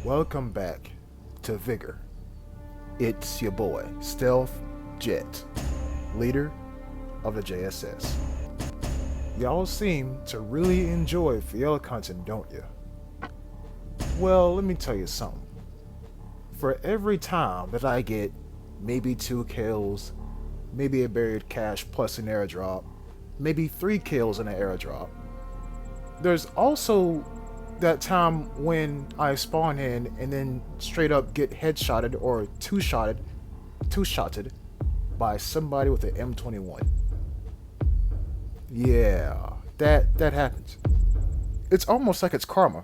Welcome back to Vigor. It's your boy, Stealth Jet, leader of the JSS. Y'all seem to really enjoy field hunting, don't you? Well, let me tell you something. For every time that I get maybe 2 kills, maybe a buried cache plus an airdrop, maybe 3 kills in an airdrop, there's also that time when I spawn in and then straight up get headshotted or two-shotted by somebody with an M21. Yeah, that happens. It's almost like it's karma.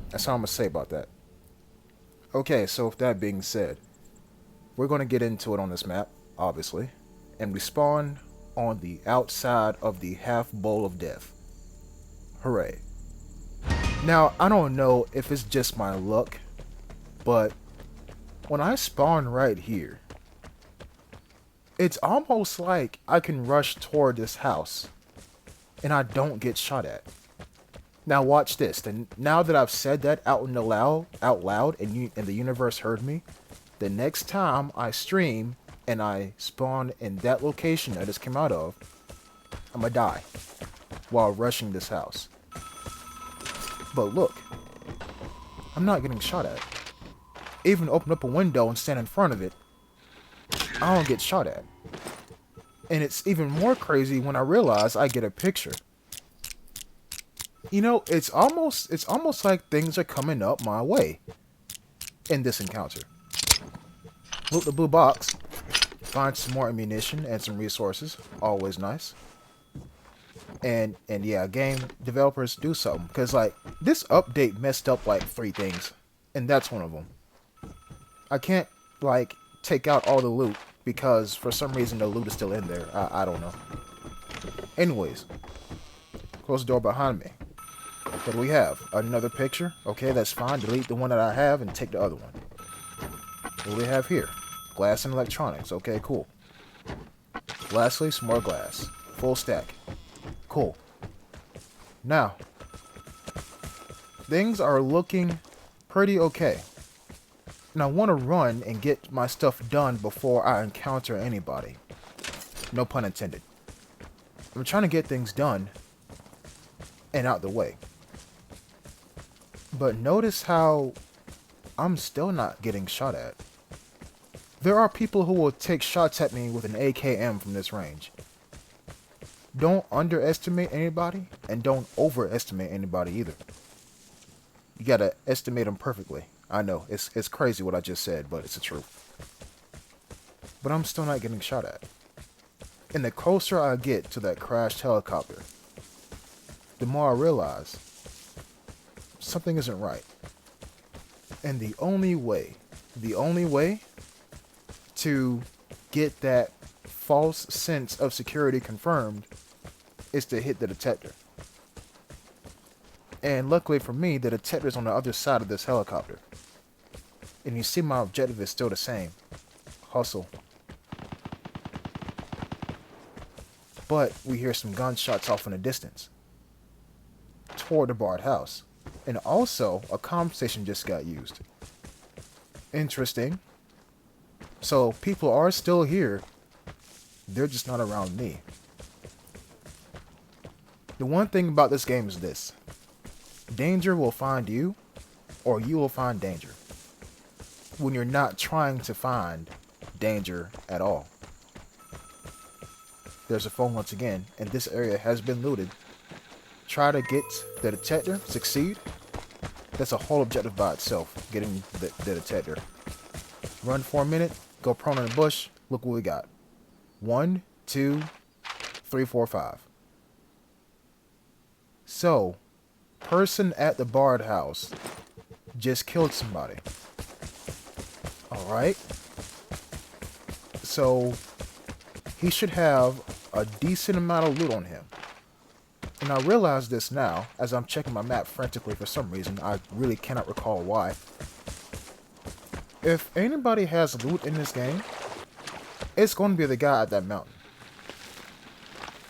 That's all I'm gonna say about that. Okay, so with that being said, we're gonna get into it on this map, obviously, and we spawn on the outside of the half bowl of death. Hooray. Now, I don't know if it's just my luck, but when I spawn right here, it's almost like I can rush toward this house and I don't get shot at. Now watch this. And now that I've said that out loud, and the universe heard me, the next time I stream and I spawn in that location I just came out of, I'm gonna die while rushing this house. But look, I'm not getting shot at. Even open up a window and stand in front of it, I don't get shot at. And it's even more crazy when I realize I get a picture. You know, it's almost like things are coming up my way in this encounter. Loot the blue box, find some more ammunition and some resources, always nice. And yeah, game developers do something, because like this update messed up like 3 things, and that's one of them. I can't like take out all the loot because for some reason the loot is still in there. I don't know. Anyways, close the door behind me. What do we have? Another picture? Okay, that's fine. Delete the one that I have and take the other one. What do we have here? Glass and electronics. Okay, cool. Lastly, some more glass. Full stack. Cool. Now, things are looking pretty okay. And I want to run and get my stuff done before I encounter anybody. No pun intended. I'm trying to get things done and out the way. But notice how I'm still not getting shot at. There are people who will take shots at me with an AKM from this range. Don't underestimate anybody, and don't overestimate anybody either. You gotta estimate them perfectly. I know, it's crazy what I just said, but it's the truth. But I'm still not getting shot at. And the closer I get to that crashed helicopter, the more I realize something isn't right. And the only way to get that false sense of security confirmed is to hit the detector. And luckily for me, the detector's on the other side of this helicopter. And you see my objective is still the same. Hustle. But we hear some gunshots off in the distance. Toward the barred house. And also, a comm station just got used. Interesting. So, people are still here. They're just not around me. The one thing about this game is this. Danger will find you, or you will find danger. When you're not trying to find danger at all. There's a phone once again, and this area has been looted. Try to get the detector, succeed. That's a whole objective by itself, getting the detector. Run for a minute, go prone in the bush, look what we got. 1, 2, 3, 4, 5. So, person at the barred house just killed somebody. Alright. So, he should have a decent amount of loot on him. And I realize this now, as I'm checking my map frantically for some reason. I really cannot recall why. If anybody has loot in this game, it's going to be the guy at that mountain.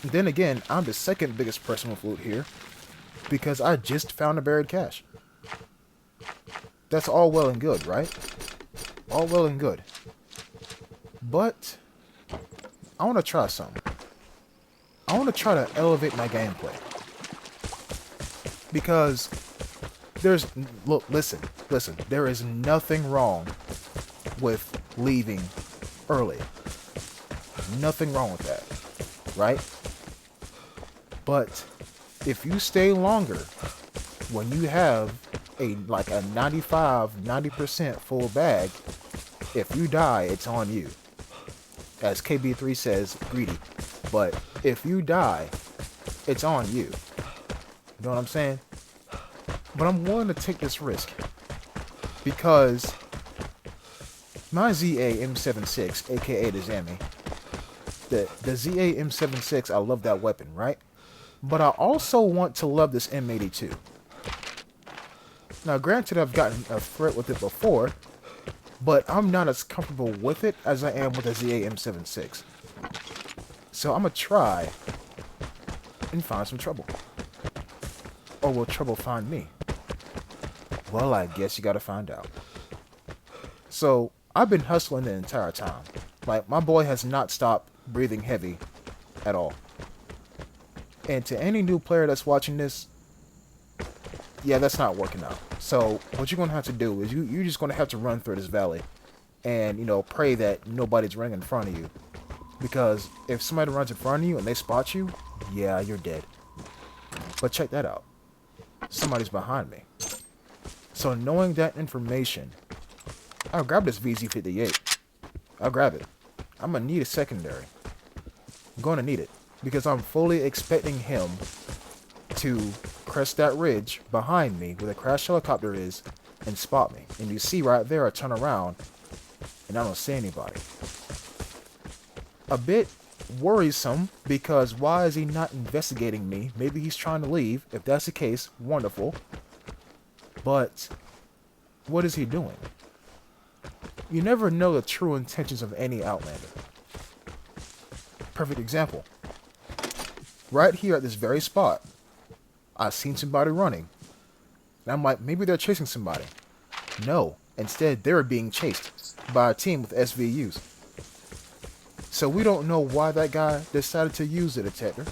And then again, I'm the second biggest person with loot here, because I just found a buried cache. That's all well and good, right? All well and good. But I want to try something. I want to try to elevate my gameplay. Because there's... Look, listen. There is nothing wrong with leaving early. Nothing wrong with that. Right? But if you stay longer, when you have like a 90% full bag, if you die, it's on you. As KB3 says, greedy. But if you die, it's on you. You know what I'm saying? But I'm willing to take this risk. Because my ZA M76, aka the Zammy, the ZA M76, I love that weapon, right? But I also want to love this M82. Now, granted, I've gotten a threat with it before, but I'm not as comfortable with it as I am with the ZA M76. So I'm going to try and find some trouble. Or will trouble find me? Well, I guess you got to find out. So, I've been hustling the entire time. Like, my boy has not stopped breathing heavy at all. And to any new player that's watching this, yeah, that's not working out. So what you're going to have to do is you're just going to have to run through this valley and, you know, pray that nobody's running in front of you. Because if somebody runs in front of you and they spot you, yeah, you're dead. But check that out. Somebody's behind me. So knowing that information, I'll grab this VZ58. I'll grab it. I'm going to need a secondary. I'm going to need it. Because I'm fully expecting him to crest that ridge behind me where the crash helicopter is and spot me. And you see right there, I turn around and I don't see anybody. A bit worrisome because why is he not investigating me? Maybe he's trying to leave. If that's the case, wonderful. But what is he doing? You never know the true intentions of any Outlander. Perfect example. Right here at this very spot, I seen somebody running. And I'm like, maybe they're chasing somebody. No, instead they're being chased by a team with SVUs. So we don't know why that guy decided to use the detector.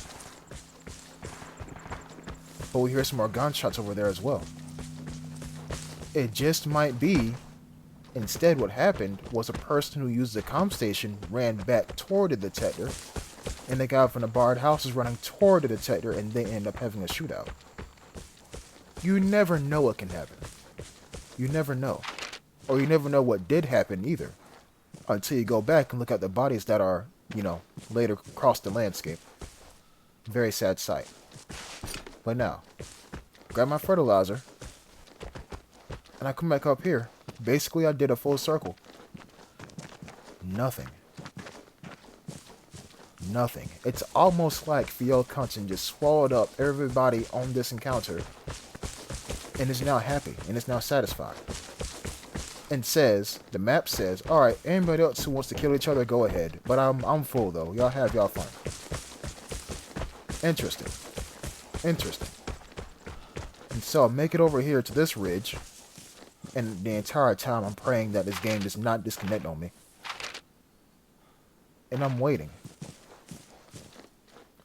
But we hear some more gunshots over there as well. It just might be, instead what happened was a person who used the comm station ran back toward the detector, and the guy from the barred house is running toward the detector, and they end up having a shootout. You never know what can happen. You never know. Or you never know what did happen either. Until you go back and look at the bodies that are, you know, later across the landscape. Very sad sight. But now, grab my fertilizer, and I come back up here. Basically, I did a full circle. Nothing. Nothing. It's almost like Fiel Kunchen just swallowed up everybody on this encounter and is now happy and is now satisfied. And says, the map says, alright, anybody else who wants to kill each other, go ahead. But I'm full though. Y'all have y'all fun. Interesting. Interesting. And so I make it over here to this ridge, and the entire time I'm praying that this game does not disconnect on me. And I'm waiting.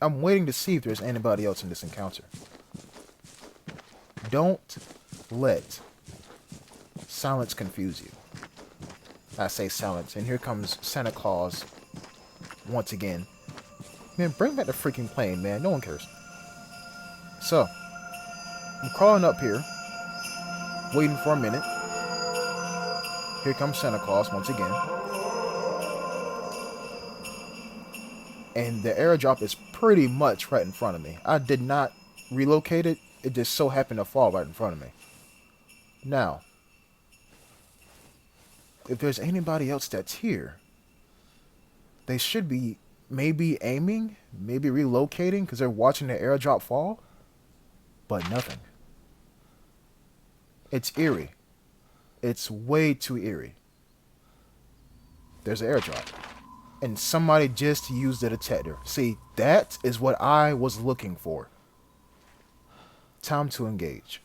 I'm waiting to see if there's anybody else in this encounter. Don't let silence confuse you. I say silence, and here comes Santa Claus once again. Man, bring back the freaking plane, man. No one cares. So, I'm crawling up here, waiting for a minute. Here comes Santa Claus once again. And the airdrop is pretty much right in front of me. I did not relocate it. It just so happened to fall right in front of me. Now, if there's anybody else that's here, they should be maybe aiming, maybe relocating because they're watching the airdrop fall. But nothing. It's eerie. It's way too eerie. There's an airdrop. And somebody just used the detector. See, that is what I was looking for. Time to engage.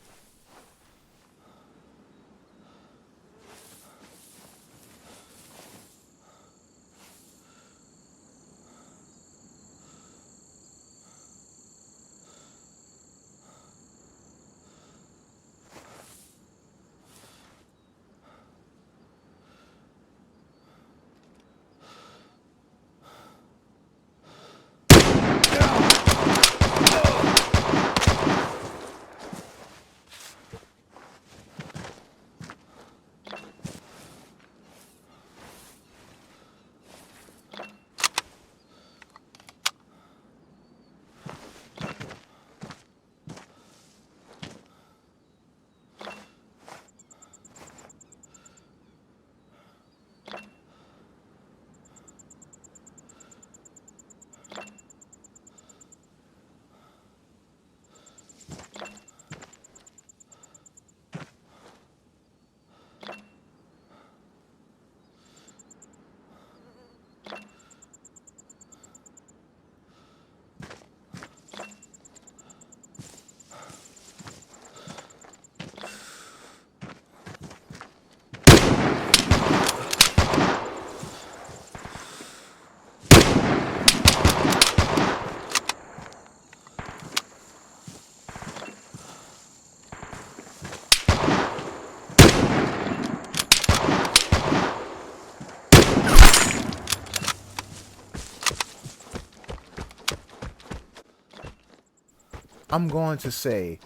I'm going to say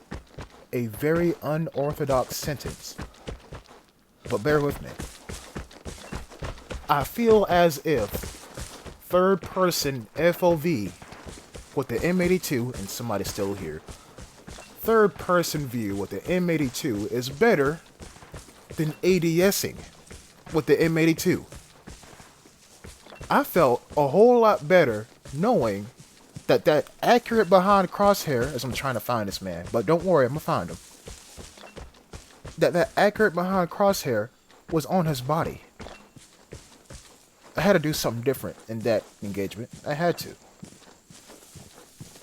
a very unorthodox sentence, but bear with me. I feel as if third-person FOV with the M82, and somebody's still here, third-person view with the M82 is better than ADSing with the M82. I felt a whole lot better knowing that accurate behind crosshair, as I'm trying to find this man, but don't worry, I'm gonna find him. That accurate behind crosshair was on his body. I had to do something different in that engagement. I had to.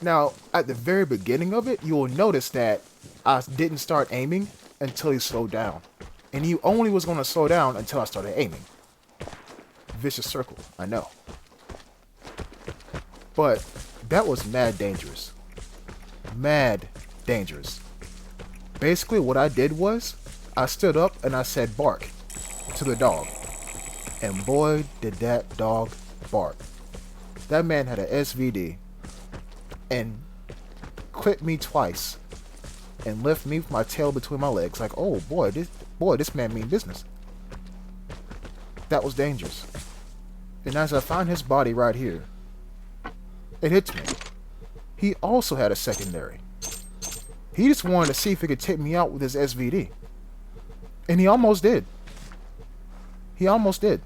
Now, at the very beginning of it, you will notice that I didn't start aiming until he slowed down. And he only was going to slow down until I started aiming. Vicious circle, I know. But that was mad dangerous. Mad dangerous. Basically, what I did was, I stood up and I said bark to the dog. And boy, did that dog bark. That man had a SVD and clipped me twice and left me with my tail between my legs like, oh boy, this man mean business. That was dangerous. And as I find his body right here, it hits me. He also had a secondary. He just wanted to see if he could take me out with his SVD. And he almost did. He almost did.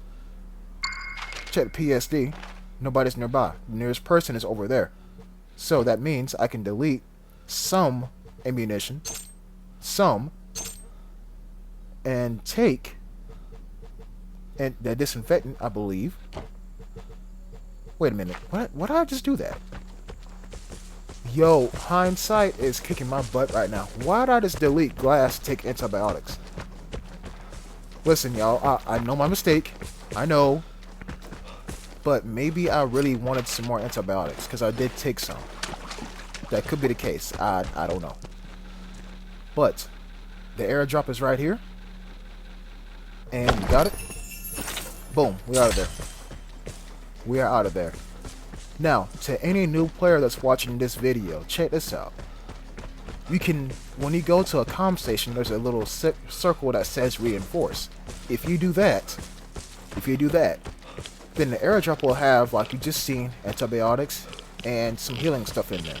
Check the PSD. Nobody's nearby. The nearest person is over there. So that means I can delete some ammunition, and take and the disinfectant, I believe. Wait a minute. What did I just do that? Yo, hindsight is kicking my butt right now. Why did I just delete glass to take antibiotics? Listen, y'all, I know my mistake. I know. But maybe I really wanted some more antibiotics, because I did take some. That could be the case. I don't know. But the airdrop is right here. And you got it. Boom. We're out of there. We are out of there. Now, to any new player that's watching this video, check this out. You can, when you go to a comm station, there's a little circle that says reinforce. If you do that, then the airdrop will have, like you just seen, antibiotics and some healing stuff in there.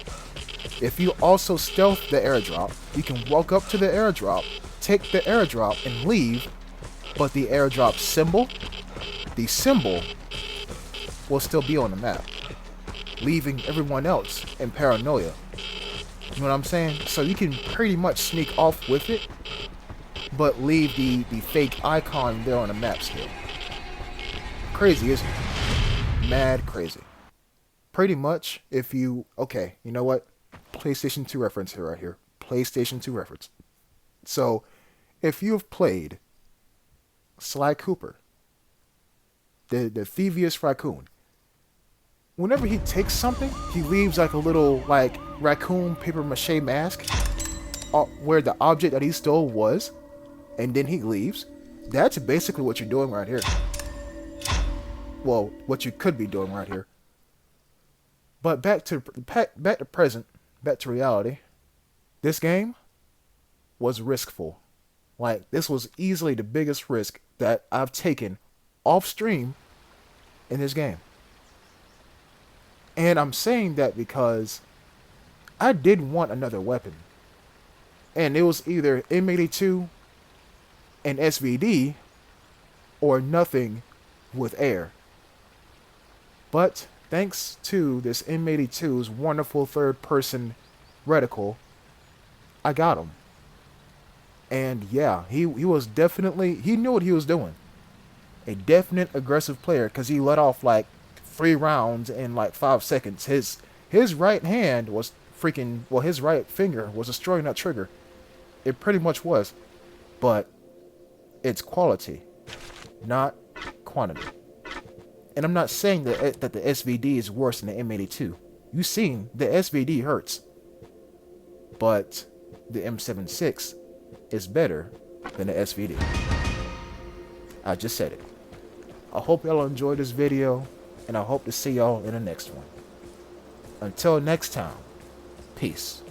If you also stealth the airdrop, you can walk up to the airdrop, take the airdrop, and leave, but the airdrop symbol, the symbol, will still be on the map, leaving everyone else in paranoia. You know what I'm saying? So you can pretty much sneak off with it, but leave the fake icon there on the map still. Crazy, isn't it? Mad crazy. Pretty much, if you... Okay, you know what? PlayStation 2 reference here, right here. PlayStation 2 reference. So, if you've played Sly Cooper, the thievius raccoon, whenever he takes something, he leaves like a little, like, raccoon paper mache mask where the object that he stole was, and then he leaves. That's basically what you're doing right here. Well, what you could be doing right here. But back to present, back to reality. This game was riskful. Like, this was easily the biggest risk that I've taken off stream in this game. And I'm saying that because I did want another weapon. And it was either M82 and SVD or nothing with air. But thanks to this M82's wonderful third-person reticle, I got him. And yeah, he was definitely, he knew what he was doing. A definite aggressive player, because he let off like 3 rounds in like 5 seconds. His right hand was freaking, well, his right finger was destroying that trigger. It pretty much was. But it's quality, not quantity. And I'm not saying that the SVD is worse than the M82. You've seen the SVD hurts. But the M76 is better than the SVD. I just said it. I hope y'all enjoyed this video, and I hope to see y'all in the next one. Until next time, peace.